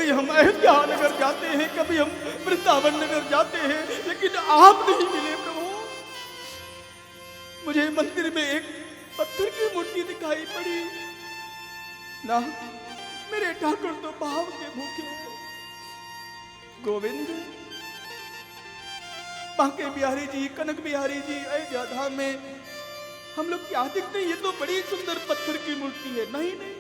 कभी हम अयोध्या नगर जाते हैं, कभी हम वृंदावन नगर जाते हैं, लेकिन आप नहीं मिले प्रभु। मुझे मंदिर में एक पत्थर की मूर्ति दिखाई पड़ी ना, मेरे ठाकुर तो भाव के भूखे हैं। गोविंद, बांके बिहारी जी, कनक बिहारी जी, अयोध्या धाम में हम लोग क्या दिखते हैं? ये तो बड़ी सुंदर पत्थर की मूर्ति है। नहीं नहीं,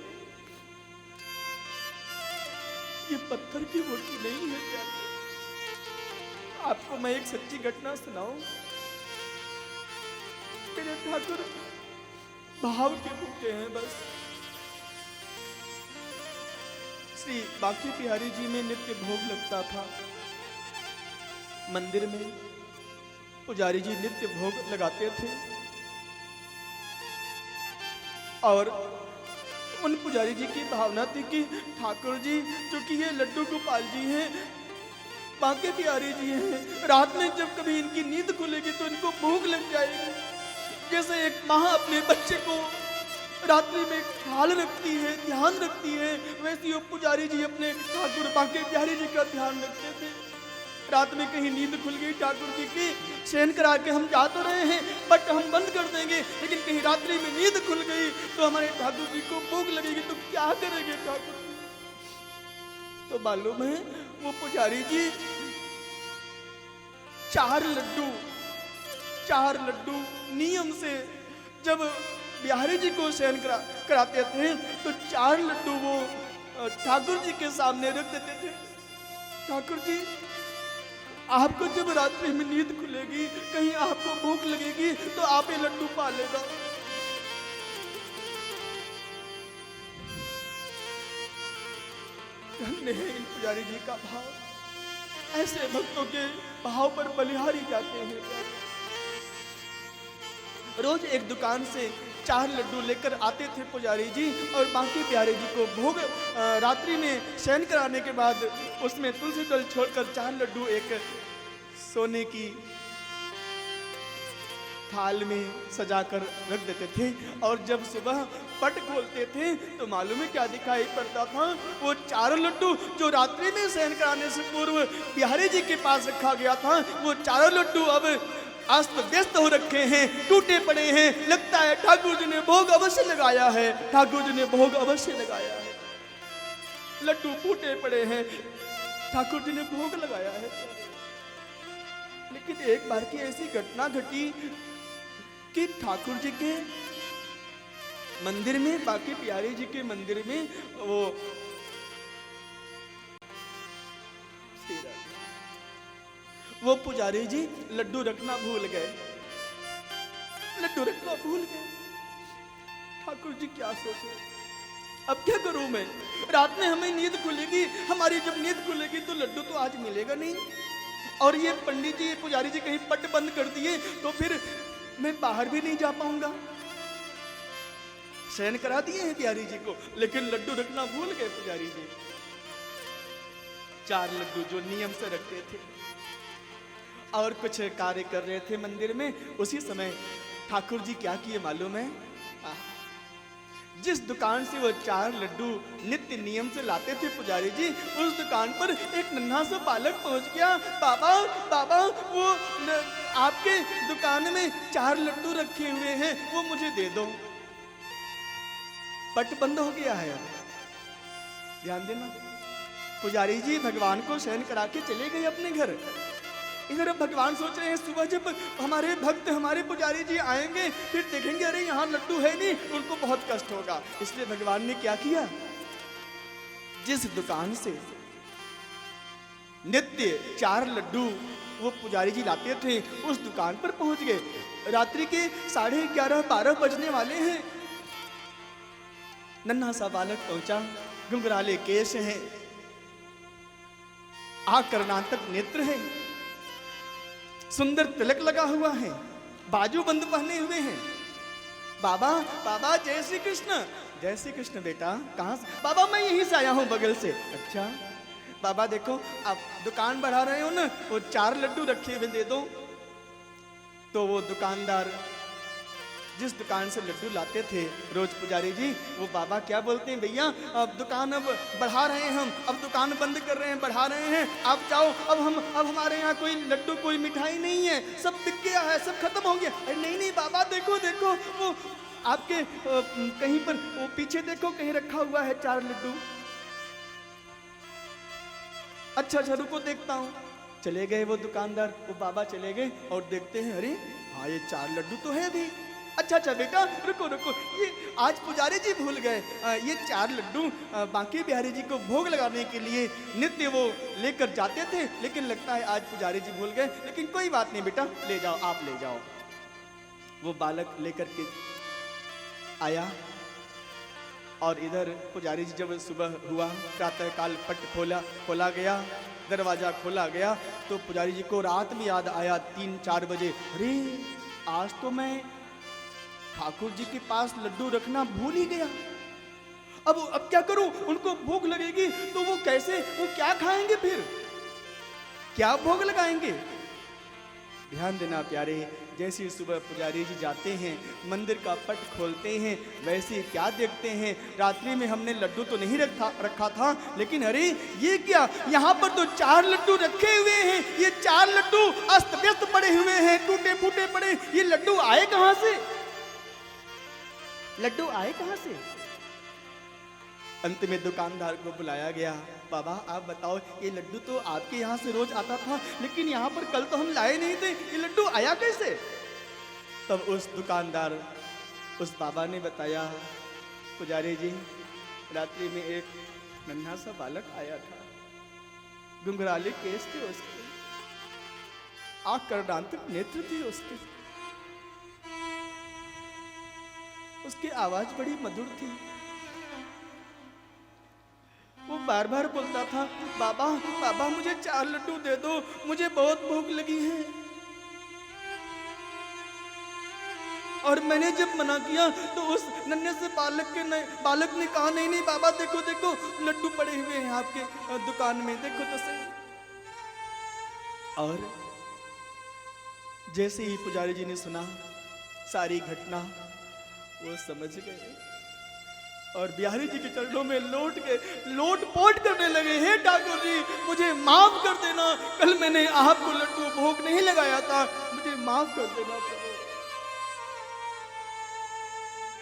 ये पत्थर की मूर्ति नहीं है प्यारे। आपको मैं एक सच्ची घटना सुनाऊं। मेरे ठाकुर भाव के भूखे हैं बस। श्री बांके बिहारी जी में नित्य भोग लगता था। मंदिर में पुजारी जी नित्य भोग लगाते थे और उन पुजारी जी की भावना थी कि ठाकुर जी, चूंकि ये लड्डू गोपाल जी हैं, बांके बिहारी जी हैं, रात में जब कभी इनकी नींद खुलेगी तो इनको भूख लग जाएगी। जैसे एक माँ अपने बच्चे को रात्रि में ख्याल रखती है, ध्यान रखती है, वैसे वो पुजारी जी अपने ठाकुर बांके बिहारी जी का ध्यान रखते थे। रात में कहीं नींद खुल गई ठाकुर जी की, शयन करा के हम जा तो रहे हैं बट हम बंद कर देंगे, लेकिन कहीं रात्रि में नींद खुल गई तो हमारे ठाकुर जी को भूख लगेगी तो क्या करेंगे ठाकुर जी? तो मालूम है वो पुजारी जी चार लड्डू नियम से जब बिहारी जी को शयन कराते थे तो 4 लड्डू वो ठाकुर जी के सामने रख देते थे। ठाकुर जी, आपको जब रात्रि में नींद खुलेगी, कहीं आपको भूख लगेगी तो आप ये लड्डू पा लेगा। धन्य है इन पुजारी जी का भाव। ऐसे भक्तों के भाव पर बलिहारी जाते हैं। रोज एक दुकान से 4 लड्डू लेकर आते थे पुजारी जी और बांके बिहारी जी को भोग रात्रि में शयन कराने के बाद उसमें तुलसी दल छोड़कर 4 लड्डू एक सोने की थाल में सजाकर रख देते थे और जब सुबह पट खोलते थे तो मालूम है क्या दिखाई पड़ता था? वो 4 लड्डू जो रात्रि में शयन कराने से पूर्व बिहारी जी के पास रखा गया था, वो 4 लड्डू अब अस्त व्यस्त हो रखे हैं, टूटे पड़े हैं। लगता है ठाकुर जी ने भोग अवश्य लगाया है, ठाकुर जी ने भोग अवश्य लगाया है। लड्डू फूटे पड़े हैं, ठाकुर जी ने भोग लगाया है। लेकिन एक बार की ऐसी घटना घटी कि ठाकुर जी के मंदिर में, बांके बिहारी जी के मंदिर में वो पुजारी जी लड्डू रखना भूल गए। ठाकुर जी क्या सोचे, अब क्या करूं मैं? रात में हमें नींद खुलेगी, हमारी जब नींद खुलेगी तो लड्डू तो आज मिलेगा नहीं, और ये पंडित जी, पुजारी जी कहीं पट बंद कर दिए तो फिर मैं बाहर भी नहीं जा पाऊंगा। शयन करा दिए हैं बिहारी जी को, लेकिन लड्डू रखना भूल गए पुजारी जी। 4 लड्डू जो नियम से रखते थे और कुछ कार्य कर रहे थे मंदिर में, उसी समय ठाकुर जी क्या किए मालूम है? जिस दुकान से वो 4 लड्डू नित्य नियम से लाते थे पुजारी जी, उस दुकान पर एक नन्हा सा बालक पहुंच गया। बाबा बाबा, वो आपके दुकान में 4 लड्डू रखे हुए हैं, वो मुझे दे दो। पट बंद हो गया है। ध्यान देना, पुजारी जी भगवान को शयन करा के चले गए अपने घर। इधर भगवान सोच रहे हैं सुबह जब हमारे भक्त, हमारे पुजारी जी आएंगे फिर देखेंगे अरे यहाँ लड्डू है नहीं, उनको बहुत कष्ट होगा। इसलिए भगवान ने क्या किया, जिस दुकान से नित्य 4 लड्डू वो पुजारी जी लाते थे उस दुकान पर पहुंच गए। रात्रि के 11:30-12 बजने वाले हैं। नन्हा सा बालक पहुंचा, घुंघराले केश हैं, आंख करनातक नेत्र है, सुंदर तिलक लगा हुआ है, बाजू बंद पहने हुए हैं। बाबा बाबा जय श्री कृष्ण। जय श्री कृष्ण बेटा, कहाँ से? बाबा मैं यहीं से आया हूँ बगल से। अच्छा बाबा देखो आप दुकान बढ़ा रहे हो ना, वो 4 लड्डू रखे हुए दे दो। तो वो दुकानदार जिस दुकान से लड्डू लाते थे रोज पुजारी जी, वो बाबा क्या बोलते हैं, भैया अब दुकान अब बढ़ा रहे हैं हम, अब दुकान बंद कर रहे हैं, बढ़ा रहे हैं, आप जाओ, अब हमारे यहाँ कोई लड्डू कोई मिठाई नहीं है, सब बिक गया है, सब खत्म हो गया। अरे नहीं नहीं बाबा, देखो देखो वो आपके कहीं पर वो पीछे देखो, कहीं रखा हुआ है 4 लड्डू। अच्छा अच्छा रुको देखता हूँ। चले गए वो दुकानदार, वो बाबा चले गए और देखते हैं, अरे हाँ ये 4 लड्डू तो है भी। अच्छा अच्छा बेटा रुको रुको, ये आज पुजारी जी भूल गए, ये 4 लड्डू बांके बिहारी जी को भोग लगाने के लिए नित्य वो लेकर जाते थे, लेकिन लगता है आज पुजारी जी भूल गए। लेकिन कोई बात नहीं बेटा, ले जाओ, आप ले जाओ। वो बालक लेकर के आया और इधर पुजारी जी जब सुबह हुआ, प्रातःकाल पट खोला गया, दरवाजा खोला गया, तो पुजारी जी को रात में याद आया 3-4 बजे, अरे आज तो मैं ठाकुर जी के पास लड्डू रखना भूल ही गया। अब क्या करूं, उनको भूख लगेगी तो वो कैसे, वो क्या खाएंगे, फिर क्या भोग लगाएंगे। ध्यान देना प्यारे, जैसे सुबह पुजारी जी जाते हैं, मंदिर का पट खोलते हैं, वैसे क्या देखते हैं, रात्रि में हमने लड्डू तो नहीं रखा था, लेकिन अरे ये क्या, यहाँ पर तो 4 लड्डू रखे हुए हैं, ये 4 लड्डू अस्त व्यस्त पड़े हुए हैं, टूटे फूटे पड़े, ये लड्डू आए कहाँ से, लड्डू आए कहाँ से। अंत में दुकानदार को बुलाया गया, बाबा आप बताओ, ये लड्डू तो आपके यहाँ से रोज आता था, लेकिन यहाँ पर कल तो हम लाए नहीं थे, ये लड्डू आया कैसे। तब उस दुकानदार, उस बाबा ने बताया, पुजारी जी रात्रि में एक नन्हा सा बालक आया था, घुंघराले केस थे उसके, आंख कर्णांतक नेत्र थे उसकी आवाज बड़ी मधुर थी, वो बार बार बोलता था, बाबा बाबा मुझे 4 लड्डू दे दो, मुझे बहुत भूख लगी है। और मैंने जब मना किया तो उस नन्हे से बालक ने कहा, नहीं नहीं बाबा देखो देखो लड्डू पड़े हुए हैं आपके दुकान में, देखो तो सही। और जैसे ही पुजारी जी ने सुना सारी घटना, वो समझ गए और बिहारी जी के चरणों में लोट पोट करने लगे, हे ठाकुर जी मुझे माफ कर देना, कल मैंने आपको लड्डू भोग नहीं लगाया था, मुझे माफ कर देना प्रभु।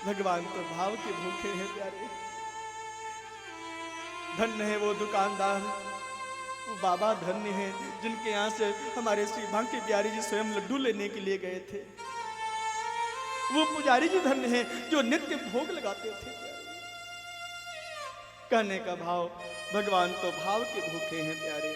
भगवान तो भाव के भूखे हैं प्यारे। धन्य है वो दुकानदार, वो बाबा धन्य है जिनके यहाँ से हमारे श्री बांके बिहारी जी स्वयं लड्डू लेने के लिए गए थे। वो पुजारी जी धन्य है जो नित्य भोग लगाते थे। कहने का भाव, भगवान तो भाव के भूखे हैं प्यारे।